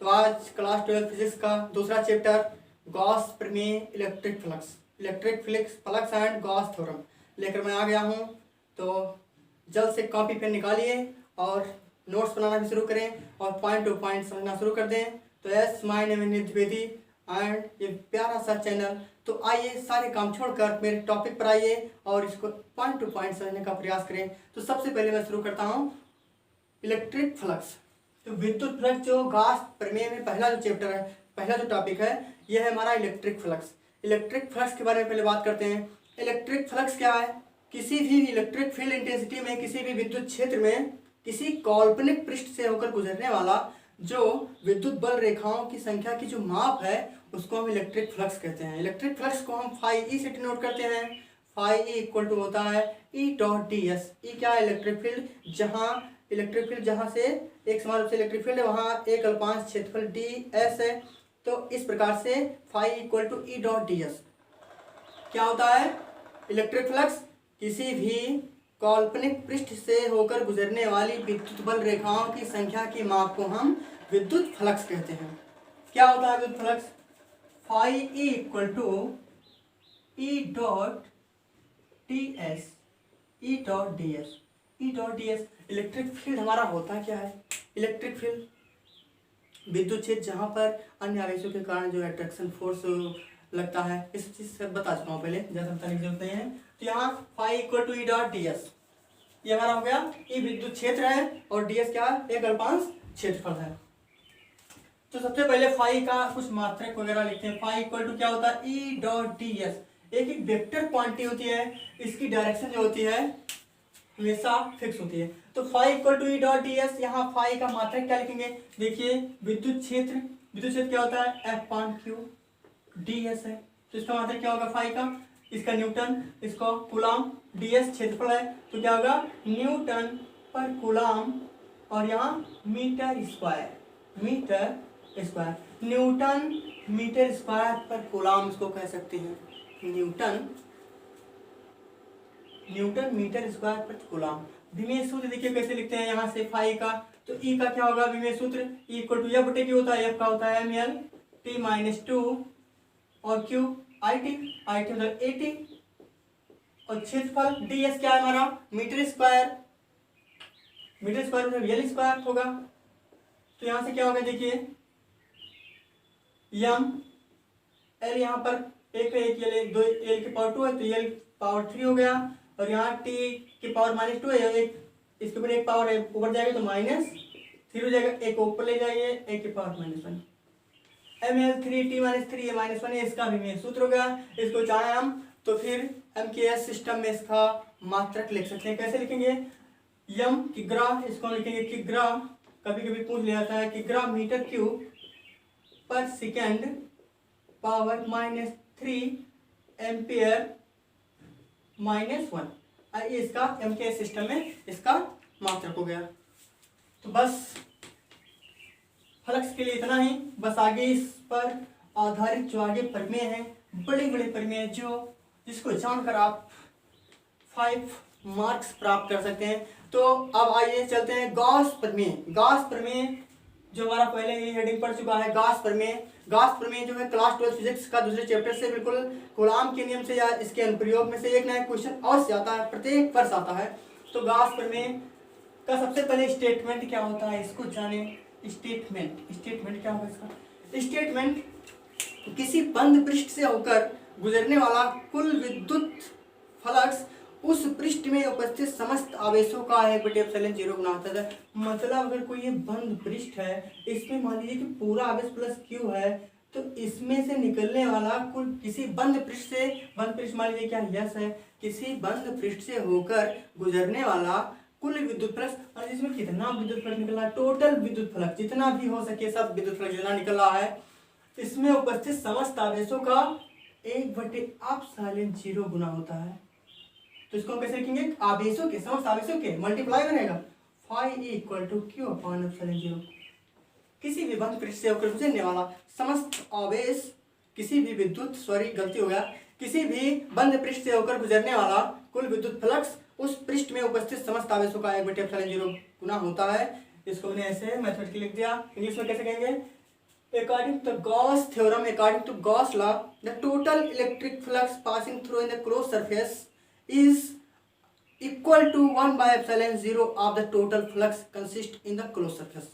तो आज class 12 physics का दूसरा चैप्टर गॉस प्रमेय electric flux and Gauss theorem लेकर मैं आ गया हूँ। तो जल्द से कॉपी पेन निकालिए और नोट्स बनाना भी शुरू करें और पॉइंट टू पॉइंट समझना शुरू कर दें। तो yes, my name is Dwivedi and ये प्यारा सा चैनल। तो आइए सारे काम छोड़कर मेरे टॉपिक पर आइए और इसको पॉइंट टू पॉइंट समझने का प्रयास करें। तो सबसे पहले मैं शुरू करता हूँ इलेक्ट्रिक फ्लक्स। तो विद्युत फ्लक्स जो गॉस प्रमेय में पहला जो चैप्टर है, पहला जो टॉपिक है, यह है हमारा इलेक्ट्रिक फ्लक्स। इलेक्ट्रिक फ्लक्स के बारे में पहले बात करते हैं। इलेक्ट्रिक फ्लक्स क्या है? किसी भी इलेक्ट्रिक फील्ड इंटेंसिटी में, किसी भी विद्युत क्षेत्र में किसी काल्पनिक पृष्ठ से होकर गुजरने वाला जो विद्युत बल रेखाओं की संख्या की जो माप है उसको हम इलेक्ट्रिक फ्लक्स कहते हैं। इलेक्ट्रिक फ्लक्स को हम फाई ई से डिनोट करते हैं। फाई ई इक्वल टू होता है ई डॉट डी एस। ई क्या है? इलेक्ट्रिक फील्ड जहाँ से एक समान रूप से इलेक्ट्रिक फील्ड है वहाँ एक अल्पांश क्षेत्रफल डी एस है। तो इस प्रकार से phi equal to E dot D S क्या होता है? इलेक्ट्रिक फ्लक्स किसी भी काल्पनिक पृष्ठ से होकर गुजरने वाली विद्युत बल रेखाओं की संख्या की माप को हम विद्युत फ्लक्स कहते हैं। क्या होता है विद्युत flux? Phi E equal to E dot D S, E dot D S, E dot D S. Electric field हमारा होता क्या है? इलेक्ट्रिक फील्ड विद्युत क्षेत्र जहाँ पर अन्य आवेशों के कारण जो अट्रैक्शन फोर्स लगता है, इस चीज से बता चुका हूँ पहले, ज़्यादा बताने की जरूरत नहीं है। तो यहाँ phi equal to E dot D S, ये हमारा हो गया। ई विद्युत क्षेत्र है और डी एस क्या है? एक अल्पांश क्षेत्रफल है। तो सबसे पहले फाई का कुछ मात्रक वगैरह लिखते हैं। फाई इक्वल टू क्या होता है? ई डॉट डी एस। एक वेक्टर क्वांटिटी होती है, इसकी डायरेक्शन जो होती है हमेशा फिक्स होती है। तो phi equal to E dot D S, यहाँ फाई का मात्रक क्या लिखेंगे? देखिए विद्युत क्षेत्र क्या होता है? एफ पान क्यू डी एस है। तो इसका मात्रक क्या होगा फाई का? इसका न्यूटन, इसको कूलाम, डी एस क्षेत्रफल है तो क्या होगा? न्यूटन पर कूलाम और यहाँ metre square newton metre square पर कूलाम इसको कह सकते हैं। न्यूटन मीटर स्क्वायर पर कूलाम। विमेय सूत्र देखिए कैसे लिखते हैं यहाँ से फाई का। तो ई का क्या होगा विमेय सूत्र? ई इक्वल टू एफ बटे क्यू होता है। एफ का होता है M L T minus two और क्यू आई टी मतलब ए टी और क्षेत्रफल डी एस क्या है हमारा? मीटर स्क्वायर मतलब एल स्क्वायर होगा। तो यहाँ से क्या होगा देखिए यम एल, यहाँ पर एक है, एक एल, दो एल के पावर 2 है तो एल पावर 3 हो गया और यहाँ टी के पावर माइनस 2 है, एक इसके ऊपर एक पावर है ऊपर जाएगा तो माइनस 3 हो जाएगा, एक ऊपर ले जाइए एक के power -1 M L 3 T minus 3 -1 है। इसका भी सूत्र हो गया। इसको चाहे हम तो फिर एम के एस सिस्टम में इसका मात्रक लिख सकते हैं। कैसे लिखेंगे? यम किग्रा, इसको लिखेंगे किग्रा। कभी कभी पूछ लिया जाता है किग्रा मीटर क्यूब पर सेकेंड पावर -3 एम्पियर -1। इसका एम के एस सिस्टम में इसका मात्रक हो गया। तो बस फ्लक्स के लिए इतना ही। बस आगे इस पर आधारित जो आगे प्रमेय है, बड़े बड़े प्रमेय जिसको जानकर आप 5 मार्क्स प्राप्त कर सकते हैं। तो अब आइए चलते हैं गॉस प्रमेय जो हमारा पहले ही हेडिंग पढ़ चुका है। गॉस प्रमेय जो है क्लास 12 फिजिक्स का दूसरे चैप्टर से बिल्कुल कूलाम के नियम से या इसके अनुप्रयोग में से एक नया क्वेश्चन अवश्य आता है, प्रत्येक वर्ष आता है। तो गॉस प्रमेय का सबसे पहले स्टेटमेंट क्या होता है इसको जाने। स्टेटमेंट क्या होगा इसका? स्टेटमेंट किसी बंद पृष्ठ से होकर गुजरने वाला कुल विद्युत फ्लक्स उस पृष्ठ में उपस्थित समस्त आवेशों का 1/ε0 गुना होता है। मतलब अगर कोई ये बंद पृष्ठ है, इसमें मान लीजिए कि पूरा आवेश प्लस क्यू है, तो इसमें से निकलने वाला कुल किसी बंद पृष्ठ मान लीजिए क्या यस है, किसी बंद पृष्ठ से होकर गुजरने वाला कुल विद्युत फ्लक्स, और इसमें कितना विद्युत फ्लक्स निकल रहा है, टोटल विद्युत फ्लक्स जितना भी हो सके सब विद्युत फ्लक्स जितना निकल रहा है, इसमें उपस्थित समस्त आवेशों का 1/ε0 गुना होता है। तो इसको कैसे लिखेंगे? समस्त आवेशों के मल्टीप्लाई बनेगा phi E equal to Q upon ε0। किसी भी बंद पृष्ठ से होकर गुजरने वाला समस्त आवेश, किसी भी बंद पृष्ठ से होकर गुजरने वाला कुल विद्युत फ्लक्स उस पृष्ठ में उपस्थित समस्त आवेशों का 1/ε0 गुना होता है। इसको मैंने ऐसे मैथमेटिकली लिख दिया। इंग्लिश में कैसे कहेंगे? According to the Gauss theorem, according to Gauss law, the total electric flux passing through in the closed surface is equal to 1 by epsilon 0 of the total flux consist in the closed surface.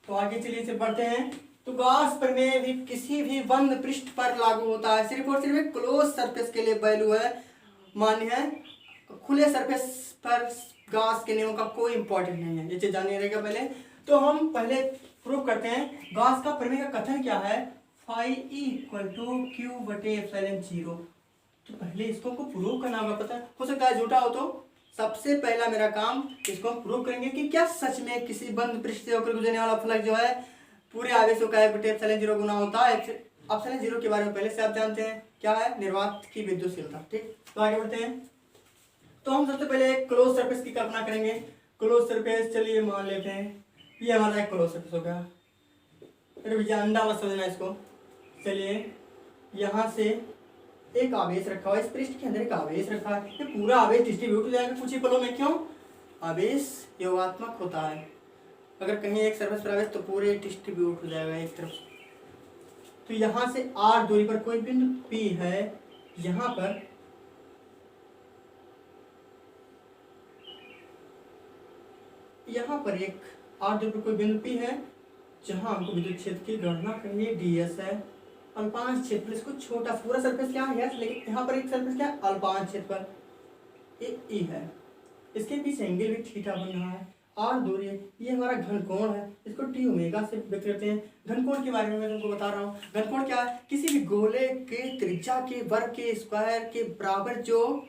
तो आगे चलिए इसे पढ़ते हैं। तो Gauss प्रमेय भी किसी भी बंद पृष्ठ पर लागू होता है, सिर्फ और सिर्फ एक क्लोज सरफेस के लिए वैल्यू है, मान्य है। खुले सरफेस पर गॉस के नियमों का कोई इंपॉर्टेंट नहीं है, ये चीज जाननी रहेगा पहले। तो हम पहले प्रूव करते हैं गॉस का प्रमेय का कथन क्या है, फाई इक्वल टू क्यू बटे एप्सिलॉन जीरो। तो पहले इसको प्रूव करना होगा, पता है हो सकता है झूठा हो, तो सबसे पहला मेरा काम इसको हम प्रूव करेंगे कि क्या सच में किसी बंद पृष्ठ से होकर गुजरने वाला फ्लक्स जो है पूरे आवेशों का एक बटे एप्सिलॉन जीरो गुना होता है। एप्सिलॉन जीरो के बारे में पहले से आप जानते हैं, क्या है, निर्वात की विद्युतशीलता। ठीक, तो आगे बढ़ते हैं। तो हम सबसे पहले एक क्लोज सरफेस की कल्पना करेंगे। क्लोज सरफेस, चलिए मान लेते हैं ये हमारा एक क्लोज सरफेस हो गया। फिर भैया अंडा मत समझना इसको। चलिए यहाँ से एक आवेश रखा हुआ है, इस पृष्ठ के अंदर एक आवेश रखा है, ये पूरा आवेश डिस्ट्रीब्यूट हो जाएगा कुछ ही पलों में। क्यों? आवेश योगात्मक होता है, अगर कहीं एक सरफेस पर आवेश तो पूरे डिस्ट्रीब्यूट हो जाएगा एक तरफ। तो यहाँ से r दूरी पर कोई बिंदु P है, यहाँ पर एक r दूरी पर कोई बिंदु P है जहाँ हमको विद्युत क्षेत्र की गणना करनी है, ds है। अल्पांश क्षेत्रफल, इसको छोटा पूरा सरफेस क्या है, लेकिन यहाँ पर एक सरफेस क्या है, अल्पांश क्षेत्रफल ए है, इसके पीछे एंगल भी थीटा बन रहा है। आर दूरी है, ये हमारा घनकोण है, इसको टी ओमेगा से व्यक्त करते हैं। घनकोण के बारे में मैं तुमको बता रहा हूँ। घनकोण क्या है, किसी भी गोले के त्रिज्या के वर्ग के स्क्वायर के बराबर, जो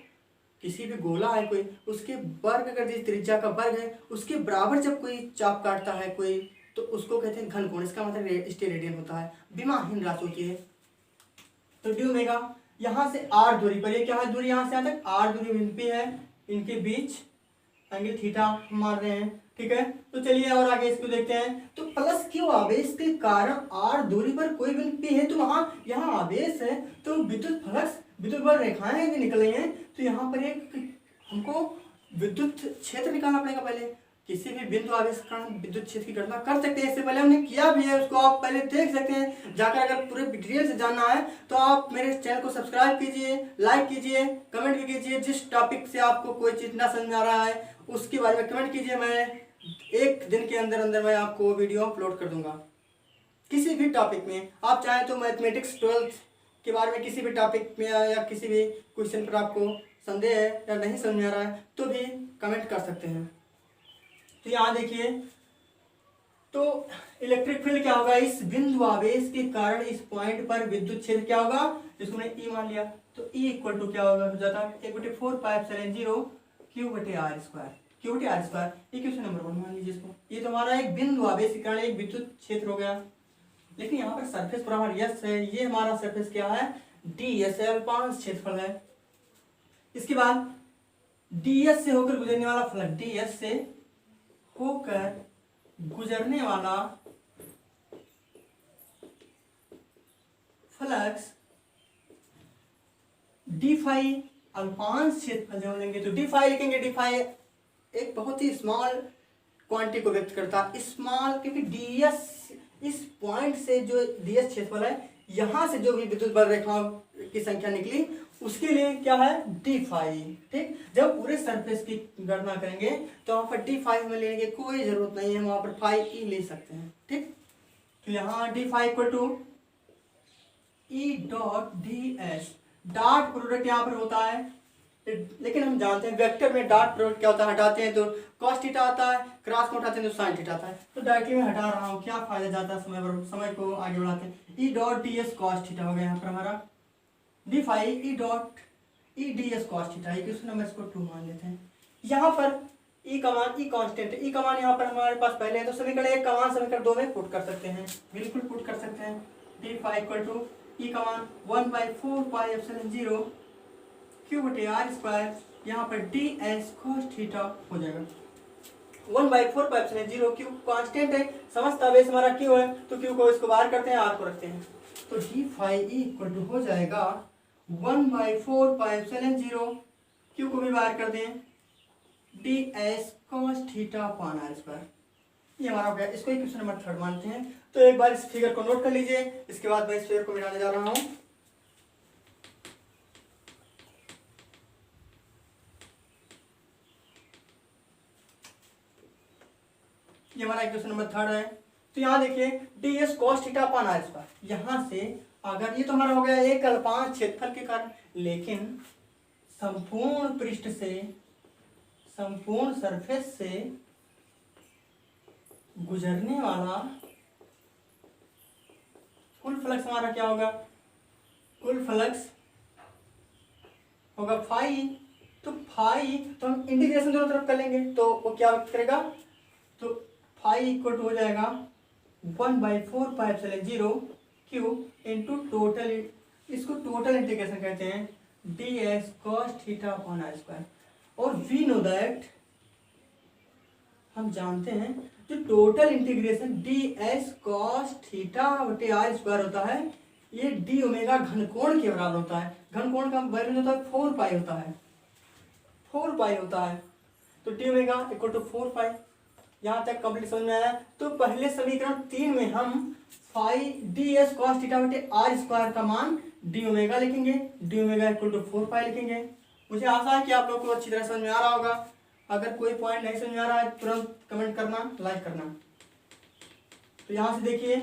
किसी भी गोला है कोई, उसके वर्ग अगर जिस त्रिज्या का वर्ग है उसके बराबर जब कोई चाप काटता है कोई, तो उसको कहते हैं घनकोण। इसका मतलब स्टेरेडियन होता है, विमाहीन राशि होती है। तो डी ओमेगा, यहाँ से आर दूरी पर, ये क्या है दूरी, यहाँ से यहाँ तक आर दूरी बिंदु P है, इनके बीच एंगल थीटा मार रहे हैं। ठीक है, तो चलिए और आगे इसको देखते हैं। तो प्लस क्यू आवेश के कारण आर दूरी पर कोई बिंदु P है, तो वहाँ यहाँ आवेश है, तो विद्युत फ्लक्स, विद्युत बल रेखाएं भी निकल रही हैं। तो यहाँ पर एक हमको विद्युत क्षेत्र निकालना पड़ेगा। पहले किसी भी बिंदु आवेश के कारण विद्युत क्षेत्र की गणना कर सकते हैं, इससे पहले हमने किया भी है, उसको आप पहले देख सकते हैं जाकर। अगर पूरे डिटेल से जानना है तो आप मेरे चैनल को सब्सक्राइब कीजिए, लाइक कीजिए, कमेंट भी कीजिए। जिस टॉपिक से आपको कोई चीज़ ना समझ आ रहा है उसके बारे में कमेंट कीजिए, मैं एक दिन के अंदर अंदर मैं आपको वीडियो अपलोड कर दूंगा। किसी भी टॉपिक में आप चाहें तो मैथमेटिक्स 12th के बारे में किसी भी टॉपिक में या किसी भी क्वेश्चन पर आपको संदेह है या नहीं समझ में आ रहा है तो भी कमेंट कर सकते हैं। तो यहाँ देखिए, तो इलेक्ट्रिक फील्ड क्या होगा, इस बिंदु आवेश के कारण इस पॉइंट पर विद्युत क्षेत्र क्या होगा, जिसको मैंने E मान लिया, तो E इक्वल टू क्या होगा, हो जाता है 1/4 पाई एप्सिलॉन 0 Q बटे R स्क्वायर। Q बटे R स्क्वायर, ये क्वेश्चन नंबर 1 मान लीजिए इसको। ये तो हमारा एक बिंदु आवेश के कारण एक विद्युत क्षेत्र हो गया। लेकिन यहाँ पर सरफेस पर हमारा यस है, ये हमारा सरफेस क्या है, ds है, अल्पांश क्षेत्रफल है। इसके बाद ds से होकर गुजरने वाला फ्लक्स, ds से होकर गुजरने वाला फ्लक्स डी फाई अल्पांश क्षेत्रफल जब लेंगे तो डी फाई लिखेंगे। डी फाई एक बहुत ही स्मॉल क्वांटिटी को व्यक्त करता है, स्मॉल, क्योंकि डीएस इस पॉइंट से जो डीएस क्षेत्रफल है, यहाँ से जो भी विद्युत बल रेखाओं की संख्या निकली उसके लिए क्या है, डी फाई। ठीक, जब पूरे सरफेस की गणना करेंगे तो वहाँ पर डी फाई हमें लेने की कोई जरूरत नहीं है, वहाँ पर फाई ई ले सकते हैं। ठीक, तो यहाँ d phi equal to E dot D S. Dot product यहाँ पर होता है, लेकिन हम जानते हैं वेक्टर में डॉट प्रोडक्ट क्या होता है, हटाते हैं तो कॉस थीटा आता है, क्रॉस को हटाते हैं तो साइन थीटा आता है। तो डायरेक्टली मैं हटा रहा हूँ, क्या फायदा जाता है, समय को आगे बढ़ाते हैं। E dot D S cos theta हो गया यहाँ पर हमारा, d phi E dot E d S cos theta, question number इसको 2 मान लेते हैं। यहाँ पर ई का मान, ई कांस्टेंट है, ई का मान यहाँ पर हमारे पास पहले है, तो समीकरण 1 का मान समीकरण 2 में पुट कर सकते हैं, बिल्कुल पुट कर सकते हैं। डी फाई इक्वल टू ई का मान 1/4 पाई एप्सिलॉन 0 Q बटे R स्क्वायर, यहाँ पर डी एस कॉस थीटा हो जाएगा। 1/4 पाई एप्सिलॉन 0, Q कांस्टेंट है, समस्त आवेश हमारा Q है, तो Q को इसको बाहर करते हैं, R को रखते हैं, तो डी फाई इक्वल टू हो जाएगा 1/4 पाई एप्सिलॉन 0, Q को भी बाहर कर दें, D S cos theta upon R square. ये हमारा हो गया, इसको ही क्वेश्चन नंबर 3 मानते हैं। तो एक बार इस फिगर को नोट कर लीजिए, इसके बाद मैं इस फिगर को मिटाने जा रहा हूं। ये हमारा क्वेश्चन नंबर 3 है। तो यहाँ देखिए d S cos theta upon r square, यहाँ से अगर ये तो हमारा हो गया एक अल्पांश क्षेत्रफल के कारण, लेकिन संपूर्ण पृष्ठ से, संपूर्ण सरफेस से गुजरने वाला कुल फ्लक्स हमारा क्या होगा, कुल फ्लक्स होगा फाई। तो फाई तो हम इंटीग्रेशन दोनों तरफ कर लेंगे, तो वो क्या करेगा, तो फाई इक्वल टू हो जाएगा 1/4πε0 क्यू इंटू टोटल, इसको टोटल इंटीग्रेशन कहते हैं, d S cos theta upon r square. और वी नो दैट, हम जानते हैं जो total integration d S cos theta बटे आर स्क्वायर होता है, ये डी ओमेगा घनकोण के बराबर होता है। घनकोण का वैल्यू होता है 4 पाई होता है, 4 पाई होता है। तो डी ओमेगा इक्वल टू 4 पाई। यहाँ तक कंप्लीट समझ में आया। तो पहले समीकरण 3 में हम phi d S cos theta बटे आर स्क्वायर का मान डी ओमेगा लिखेंगे, d omega equal to 4 pi लिखेंगे। मुझे आशा है कि आप लोग को अच्छी तरह समझ में आ रहा होगा। अगर कोई पॉइंट नहीं समझ में आ रहा है तुरंत कमेंट करना, लाइक करना। तो यहाँ से देखिए,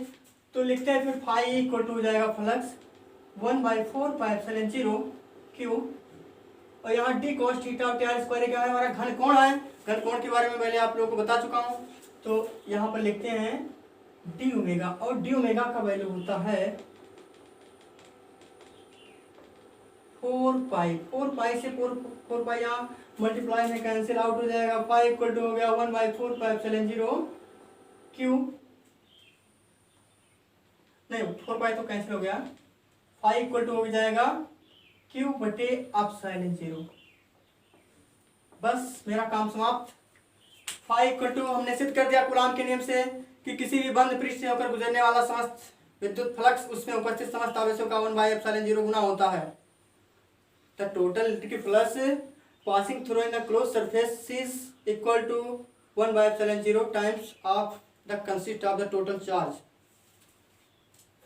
तो लिखते हैं फिर फाई इक्वल टू हो जाएगा फ्लक्स 1/4πε0 क्यू, और यहाँ डी कॉस थीटा बटे आर स्क्वायर क्या है, हमारा घनकोण है। घनकोण के बारे में पहले आप लोगों को बता चुका हूँ। तो यहाँ पर लिखते हैं डी ओमेगा, और डी ओमेगा का वैल्यू होता है 4 पाई। 4 पाई से 4 पाई यहाँ मल्टीप्लाई में कैंसिल आउट हो जाएगा। पाई इक्वल टू हो गया 1/4πε0 क्यू, नहीं 4 पाई तो कैंसिल हो गया, पाई इक्वल टू हो जाएगा क्यू बटे एप्सिलॉन 0। बस मेरा काम समाप्त। फाई इक्वल टू हमने सिद्ध कर दिया कूलॉम के नियम से कि किसी भी बंद पृष्ठ से होकर गुजरने वाला समस्त विद्युत फ्लक्स उसमें उपस्थित समस्त आवेशों का 1/ε0 गुना होता है। The total electric flux passing through in the close surface is equal to 1/ε0 times of the consist of the total charge.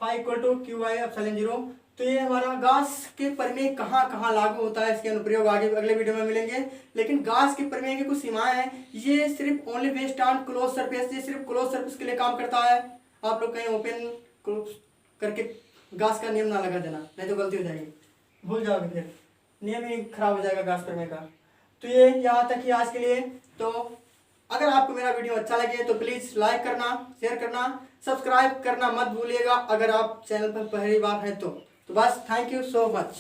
Phi equal to Q by epsilon 0। तो ये हमारा गॉस के प्रमेय कहाँ कहाँ लागू होता है, इसके अनुप्रयोग आगे अगले वीडियो में मिलेंगे। लेकिन गॉस के प्रमेय की कुछ सीमाएं हैं। ये सिर्फ only based on close surface, ये सिर्फ क्लोज सरफेस के लिए काम करता है। आप लोग कहीं ओपन क्लोज करके गॉस का नियम ना लगा देना, नहीं तो गलती हो जाएगी, भूल जाओगे, फिर नियम ही खराब हो जाएगा गॉस प्रमेय का। तो ये यहाँ तक ही आज के लिए। तो अगर आपको मेरा वीडियो अच्छा लगे तो प्लीज़ लाइक करना, शेयर करना, सब्सक्राइब करना मत भूलिएगा अगर आप चैनल पर पहली बार हैं तो बस थैंक यू सो मच।